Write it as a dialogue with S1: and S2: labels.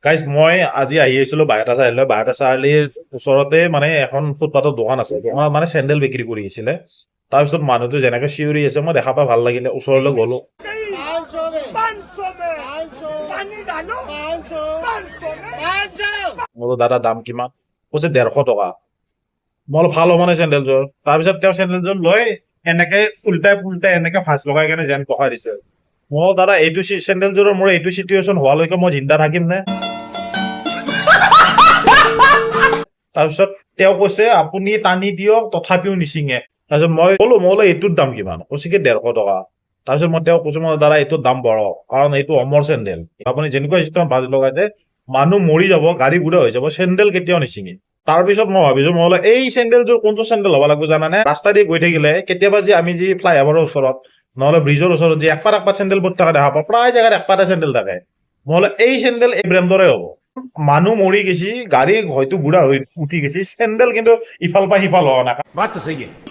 S1: guys মই আজি আহি আছিলো বাইহাটা চাৰিআলি বাইহাটা চাৰিআলিৰ ওচৰতে মানে এখন ফুটপাথৰ দোকান আছে দোকানত মানে চেণ্ডেল বিক্ৰী কৰি আছিলে তাৰপিছত মানুহটো যেনেকে চিঞৰি আছে মই দেখা পাই ভাল লাগিলে ওচৰলৈ গ'লো
S2: 500 में 500 पानी डालो 500
S1: মই বোলো দাদা দাম কিমান কৈছে 150 টকা মই বোলো ভাল হ'ব নে চেণ্ডেলযোৰ তাৰপিছত তেওঁ চেণ্ডেলযোৰ লৈ এনেকে উল্টাই পুল্টাই এনেকে ভাঁজ লগাই কেনে যেন পকাই দিছে মই বোলো, দাদা এইটো চেণ্ডেলযোৰৰ মোৰ এইটো চিটুৱেশ্যন হোৱালৈকে মই জিন্দা থাকিম নে তাৰপিছত তেওঁ কৈছে আপুনি টানি দিয়ক তথাপিও নিচিঙে তাৰপিছত মই ক'লো এইটোৰ দাম কিমান কৈছে কি 150 টকা তাৰপিছত মই তেওঁ কৈছো মই দাদা এইটোৰ দাম বঢ়ক কাৰণ এইটো অমৰ চেণ্ডেল আপুনি যেনেকুৱা চিষ্টেমত ভাঁজ লগাইছে মানুহ মৰি যাব গাড়ী বুঢ়া হৈ যাব চেণ্ডেল কেতিয়াও নিচিঙে তাৰপিছত মই ভাবিছো মই বোলো এই চেণ্ডেলযোৰ কোনটো চেণ্ডেল হ'ব লাগিব জানানে ৰাস্তা দি গৈ থাকিলে কেতিয়াবা যে আমি যি ফ্লাইঅভাৰৰ ওচৰত নহলে ব্ৰিজৰ ওচৰত যে একপাত চেণ্ডেল পৰি থকা দেখা পাওঁ প্ৰায় জেগাত একপাতে চেণ্ডেল থাকে মই বোলো এই চেণ্ডেল এই ব্ৰেণ্ডৰে হ'ব মানুহ মৰি গেছি গাড়ী হয়তো বুঢ়া হৈ উঠি গেছি চেণ্ডেল কিন্তু ইফাল পৰা সিফাল হোৱা নাই
S3: बात तो सही है